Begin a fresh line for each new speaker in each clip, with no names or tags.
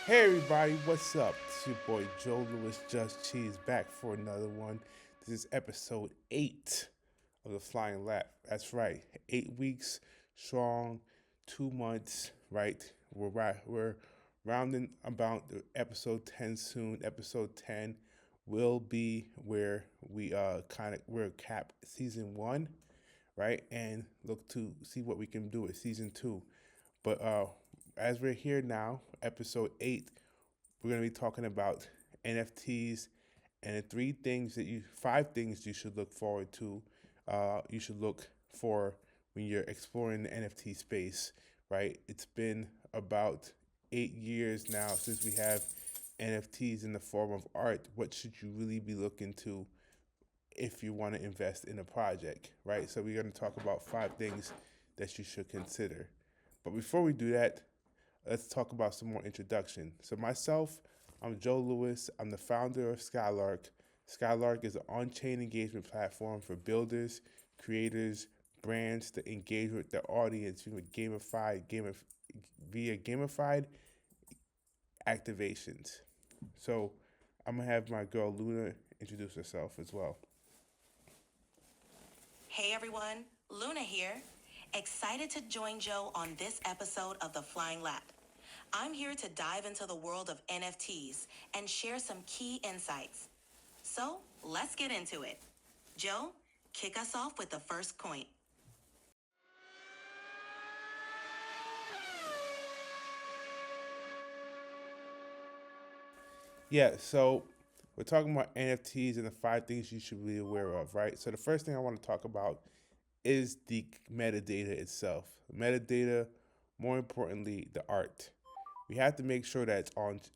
Hey everybody, what's up? It's your boy Joe Lewis, JustCheese, back for another one. This is episode 8 of the Flying Lap. That's right, 8 weeks strong, 2 months. Right, we're rounding about the episode 10 soon. Episode 10 will be where we're cap season 1, right, and look to see what we can do with season 2. But as we're here now, episode 8, we're going to be talking about NFTs and five things you should look forward to. You should look for when you're exploring the NFT space, right? It's been about 8 years now since we have NFTs in the form of art. What should you really be looking to if you want to invest in a project, right? So we're going to talk about five things that you should consider. But before we do that, let's talk about some more introduction. So myself, I'm Joe Lewis. I'm the founder of Skylark. Skylark is an on-chain engagement platform for builders, creators, brands to engage with their audience via gamified activations. So I'm gonna have my girl Luna introduce herself as well.
Hey everyone, Luna here. Excited to join Joe on this episode of The Flying Lap. I'm here to dive into the world of NFTs and share some key insights. So let's get into it. Joe, kick us off with the first point.
Yeah, so we're talking about NFTs and the five things you should be aware of, right? So the first thing I want to talk about is the metadata itself. Metadata, more importantly, the art. We have to make sure that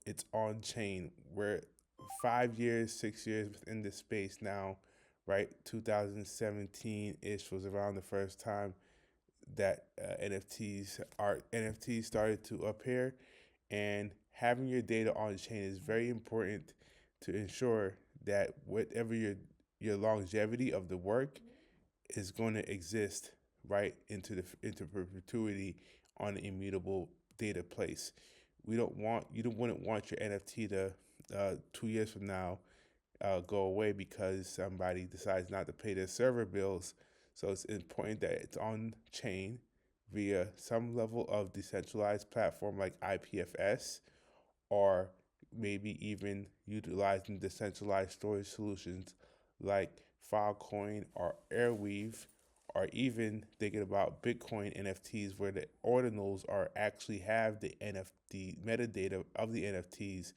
it's on chain. We're 5 years, 6 years within this space now, right? 2017 ish was around the first time that NFTs started to appear, and having your data on chain is very important to ensure that whatever your longevity of the work is going to exist right into perpetuity on an immutable data place. You don't wouldn't want your NFT to 2 years from now go away because somebody decides not to pay their server bills. So it's important that it's on chain via some level of decentralized platform like IPFS, or maybe even utilizing decentralized storage solutions like Filecoin or Airweave, or even thinking about Bitcoin NFTs where the ordinals are actually have the NFT metadata of the NFTs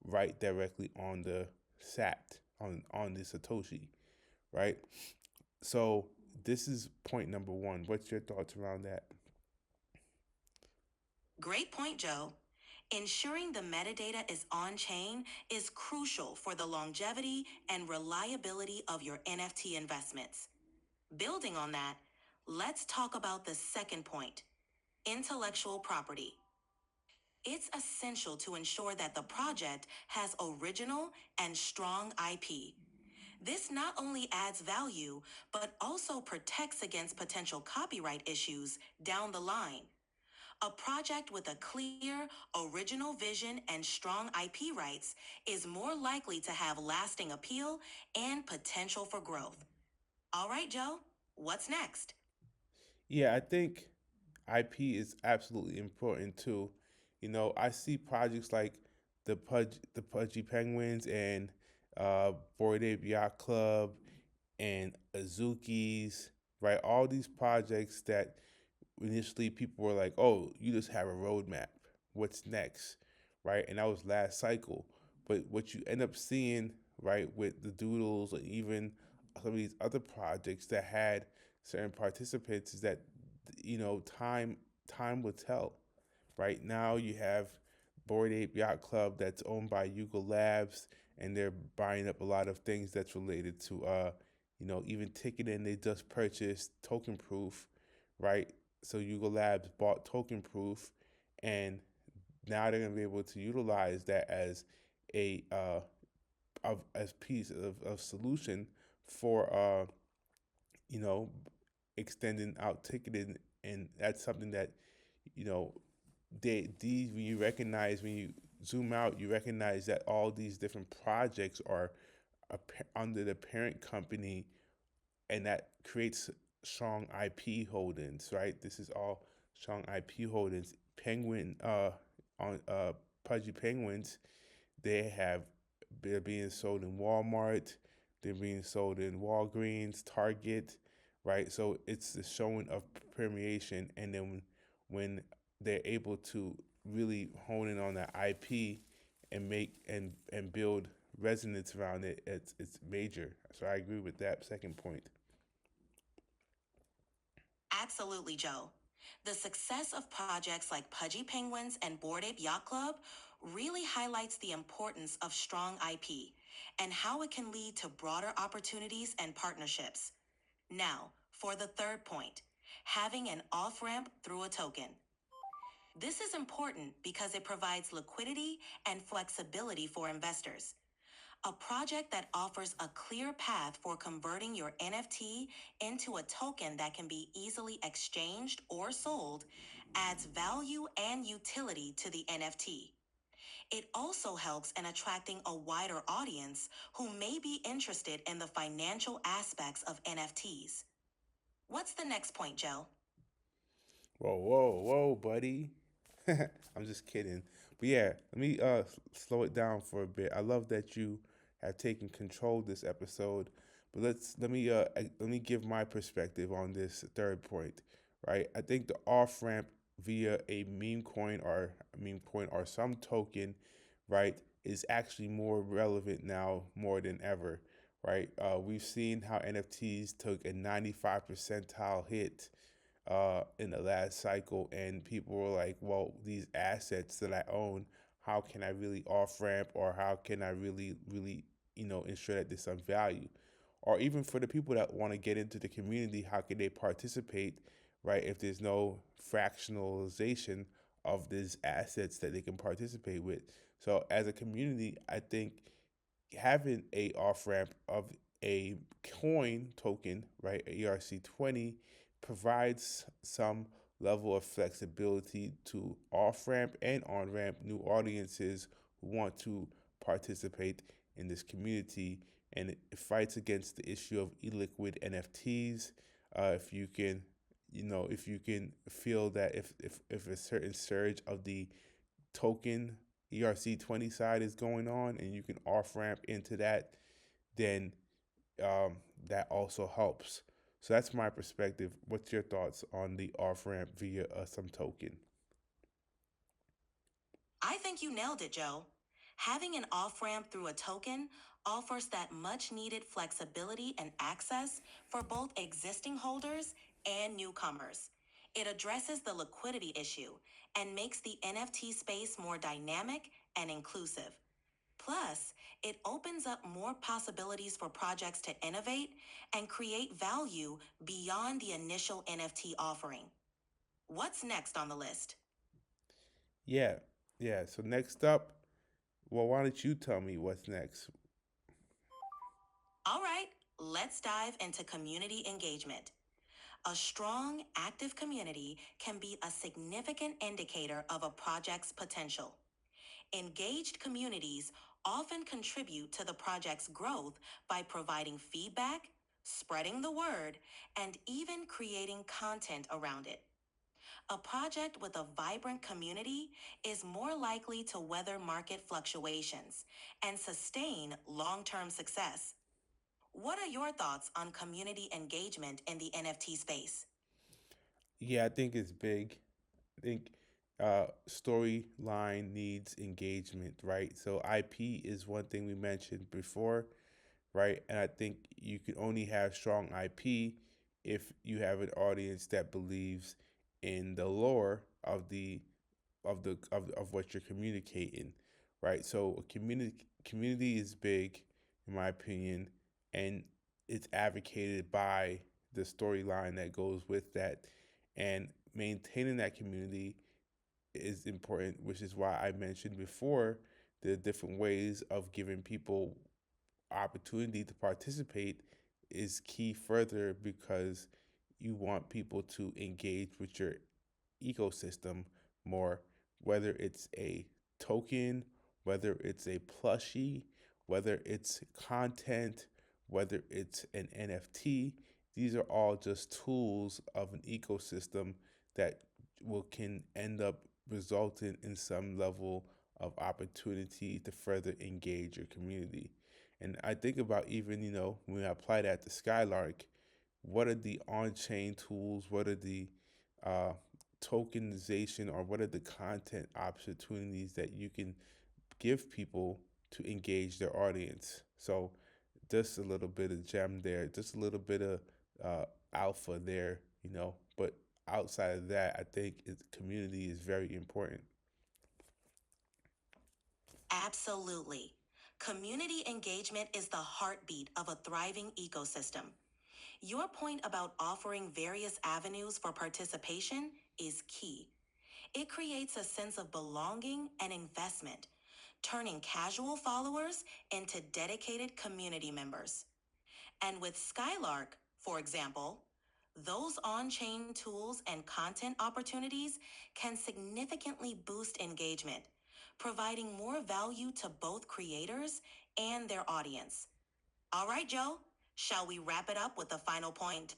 right directly on the SAT, on the Satoshi, right? So this is point number one. What's your thoughts around that?
Great point, Joe. Ensuring the metadata is on chain is crucial for the longevity and reliability of your NFT investments. Building on that, let's talk about the second point: intellectual property. It's essential to ensure that the project has original and strong IP. This not only adds value, but also protects against potential copyright issues down the line. A project with a clear, original vision and strong IP rights is more likely to have lasting appeal and potential for growth. All right, Joe, what's next?
Yeah, I think IP is absolutely important too. I see projects like the Pudgy Penguins and Bored Ape Yacht Club and Azuki's, right? All these projects that initially people were like, "Oh, you just have a roadmap. What's next?" Right? And that was last cycle. But what you end up seeing, right, with the doodles or even some of these other projects that had certain participants is that time will tell. Right now, you have Bored Ape Yacht Club that's owned by Yuga Labs, and they're buying up a lot of things that's related to, even ticketing. They just purchased Token Proof, right? So Yuga Labs bought Token Proof, and now they're gonna be able to utilize that as a as piece of solution for you know extending out ticketing, and that's something that you know these when you recognize when you zoom out, you recognize that all these different projects are under the parent company, and that creates strong IP holdings, right? This is all strong IP holdings. Penguin on Pudgy Penguins, they're being sold in Walmart, they're being sold in Walgreens, Target, right? So it's the showing of permeation, and then when they're able to really hone in on that IP and make and build resonance around it, it's major. So I agree with that second point.
Absolutely, Joe. The success of projects like Pudgy Penguins and Bored Ape Yacht Club really highlights the importance of strong IP and how it can lead to broader opportunities and partnerships. Now, for the third point, having an off ramp through a token. This is important because it provides liquidity and flexibility for investors. A project that offers a clear path for converting your NFT into a token that can be easily exchanged or sold adds value and utility to the NFT. It also helps in attracting a wider audience who may be interested in the financial aspects of NFTs. What's the next point, Joe?
Whoa, whoa, whoa, buddy. I'm just kidding. But yeah, let me slow it down for a bit. I love that you have taken control this episode. But let me give my perspective on this third point, right? I think the off ramp via a meme coin or some token, right, is actually more relevant now more than ever, right? We've seen how NFTs took a 95 percentile hit in the last cycle, and people were like, "Well, these assets that I own, how can I really off ramp, or how can I really, ensure that there's some value?" Or even for the people that want to get into the community, how can they participate, right? If there's no fractionalization of these assets that they can participate with. So as a community, I think having a off ramp of a coin token, right, a ERC20, provides some level of flexibility to off ramp and on ramp new audiences who want to participate in this community. And it fights against the issue of illiquid NFTs. If you can, if you can feel that if a certain surge of the token ERC20 side is going on and you can off ramp into that, then that also helps. So that's my perspective. What's your thoughts on the off ramp via some token?
I think you nailed it, Joe. Having an off ramp through a token offers that much needed flexibility and access for both existing holders and newcomers. It addresses the liquidity issue and makes the NFT space more dynamic and inclusive. Plus, it opens up more possibilities for projects to innovate and create value beyond the initial NFT offering. What's next on the list?
Yeah, yeah. So next up, well, why don't you tell me what's next?
All right, let's dive into community engagement. A strong, active community can be a significant indicator of a project's potential. Engaged communities often contribute to the project's growth by providing feedback, spreading the word, and even creating content around it. A project with a vibrant community is more likely to weather market fluctuations and sustain long term success. What are your thoughts on community engagement in the NFT space?
Yeah, I think it's big. I think storyline needs engagement, right? So IP is one thing we mentioned before, right? And I think you can only have strong IP if you have an audience that believes in the lore of of what you're communicating, right? So a community is big, in my opinion, and it's advocated by the storyline that goes with that, and maintaining that community is important, which is why I mentioned before the different ways of giving people opportunity to participate is key further, because you want people to engage with your ecosystem more, whether it's a token whether it's a plushie, whether it's content, whether it's an NFT. These are all just tools of an ecosystem that will can end up resulting in some level of opportunity to further engage your community. And I think about even, when I apply that to Skylark, what are the on-chain tools? What are the uh, tokenization or what are the content opportunities that you can give people to engage their audience? So just a little bit of gem there, just a little bit of alpha there, But outside of that, I think community is very important.
Absolutely. Community engagement is the heartbeat of a thriving ecosystem. Your point about offering various avenues for participation is key. It creates a sense of belonging and investment, turning casual followers into dedicated community members. And with Skylark, for example, those on chain tools and content opportunities can significantly boost engagement, providing more value to both creators and their audience. All right, Joe, shall we wrap it up with the final point?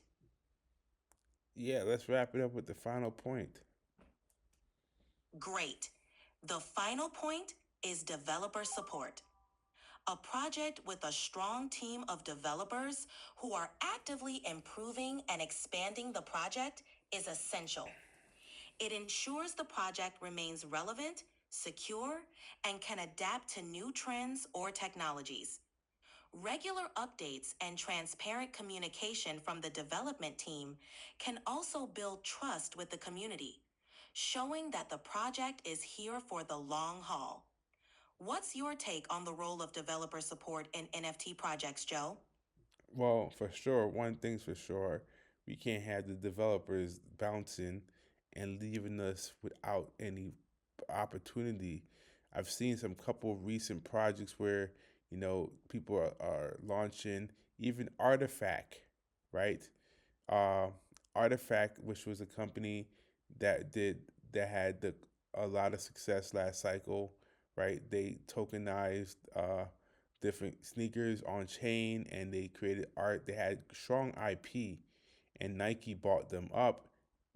Yeah, let's wrap it up with the final point.
Great. The final point is developer support. A project with a strong team of developers who are actively improving and expanding the project is essential. It ensures the project remains relevant, secure, and can adapt to new trends or technologies. Regular updates and transparent communication from the development team can also build trust with the community, showing that the project is here for the long haul. What's your take on the role of developer support in NFT projects, Joe?
Well, for sure, one thing's for sure, we can't have the developers bouncing and leaving us without any opportunity. I've seen some couple recent projects where, people are launching even Artifact, right? Uh, Artifact, which was a company that did that had a lot of success last cycle, right? They tokenized different sneakers on chain and they created art. They had strong IP, and Nike bought them up.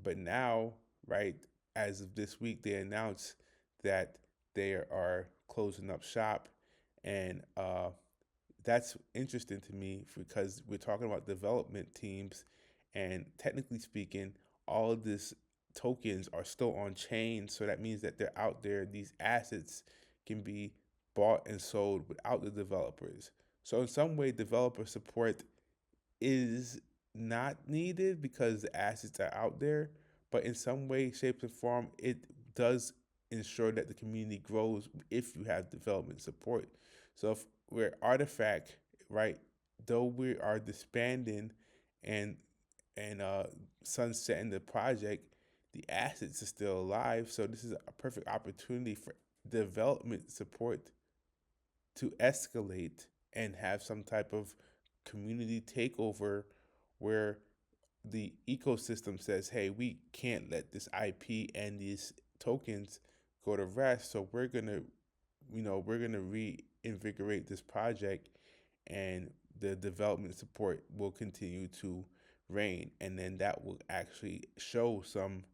But now, right, as of this week, they announced that they are closing up shop, and that's interesting to me because we're talking about development teams, and technically speaking, all of these tokens are still on chain. So that means that they're out there. These assets can be bought and sold without the developers. So in some way, developer support is not needed because the assets are out there. But in some way, shape, and form, it does ensure that the community grows if you have development support. So if we're Artifact, right, though we are disbanding and and sunsetting the project, the assets are still alive. So this is a perfect opportunity for development support to escalate and have some type of community takeover where the ecosystem says, hey, we can't let this IP and these tokens go to rest. So we're gonna reinvigorate this project, and the development support will continue to reign, and then that will actually show some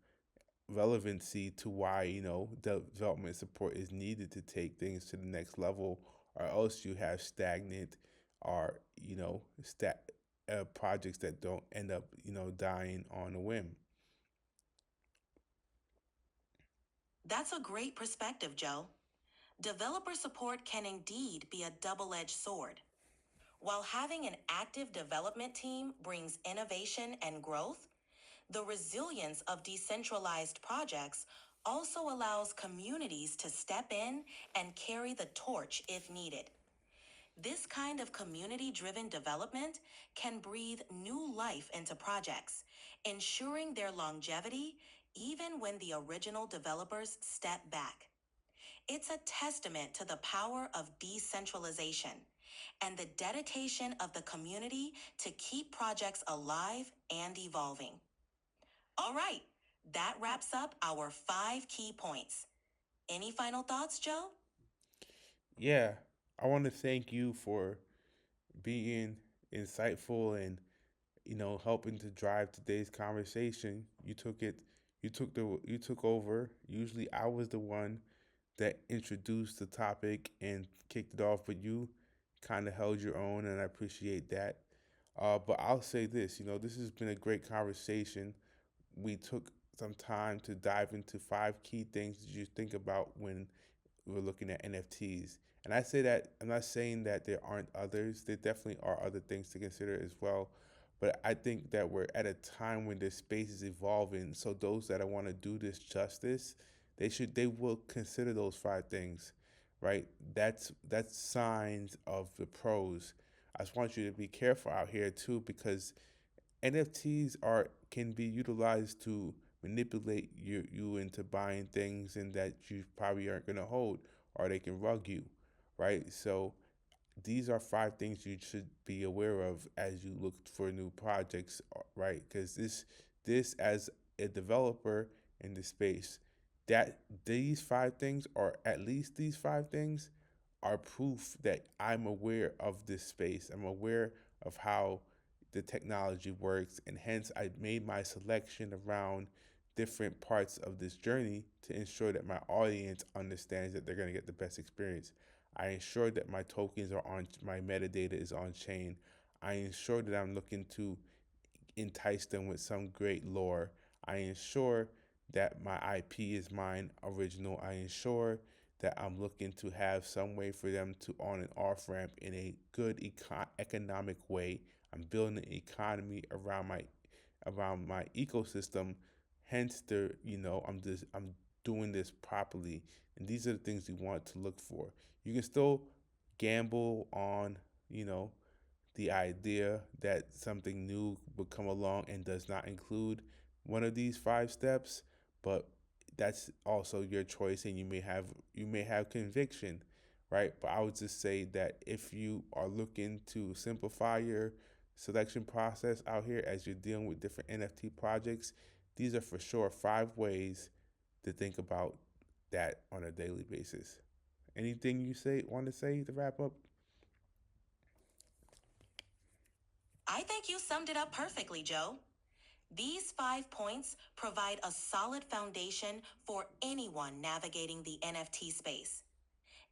relevancy to why development support is needed to take things to the next level, or else you have stagnant or projects that don't end up dying on a whim.
That's a great perspective, Joe. Developer support can indeed be a double edged sword. While having an active development team brings innovation and growth, the resilience of decentralized projects also allows communities to step in and carry the torch if needed. This kind of community driven development can breathe new life into projects, ensuring their longevity even when the original developers step back. It's a testament to the power of decentralization and the dedication of the community to keep projects alive and evolving. All right, that wraps up our 5 key points. Any final thoughts, Joe?
Yeah, I want to thank you for being insightful and helping to drive today's conversation. You took over. Usually I was the one that introduced the topic and kicked it off, but you kind of held your own, and I appreciate that. But I'll say this, this has been a great conversation. We took some time to dive into five key things that you think about when we're looking at NFTs. And I say that I'm not saying that there aren't others. There definitely are other things to consider as well. But I think that we're at a time when this space is evolving. So those that want to do this justice, they will consider those five things, right? That's signs of the pros. I just want you to be careful out here too, because NFTs are can be utilized to manipulate you into buying things and that you probably aren't going to hold, or they can rug you, right? So these are five things you should be aware of as you look for new projects, right? Because this as a developer in the space, that these five things, or at least these five things, are proof that I'm aware of this space. I'm aware of how the technology works, and hence I made my selection around different parts of this journey to ensure that my audience understands that they're going to get the best experience. I ensure that my tokens are on, my metadata is on chain. I ensure that I'm looking to entice them with some great lore. I ensure that my IP is mine original. I ensure that I'm looking to have some way for them to on and off ramp in a good economic way. I'm building an economy around my ecosystem. Hence, I'm doing this properly, and these are the things you want to look for. You can still gamble on, you know, the idea that something new would come along and does not include one of these five steps, but that's also your choice, and you may have conviction, right? But I would just say that if you are looking to simplify your selection process out here as you're dealing with different NFT projects, these are for sure five ways to think about that on a daily basis. Anything you say want to say to wrap up?
I think you summed it up perfectly, Joe. These 5 points provide a solid foundation for anyone navigating the NFT space.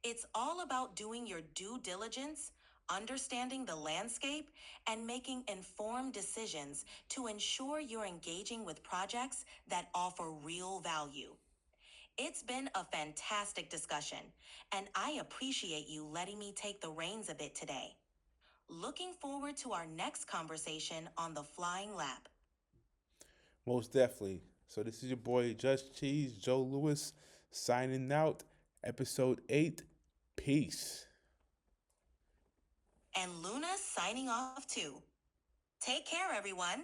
It's all about doing your due diligence, understanding the landscape, and making informed decisions to ensure you're engaging with projects that offer real value. It's been a fantastic discussion, and I appreciate you letting me take the reins a bit today. Looking forward to our next conversation on the Flying Lap.
Most definitely. So this is your boy JustCheese, Joe Lewis, signing out. Episode 8. Peace.
And Luna signing off too. Take care, everyone.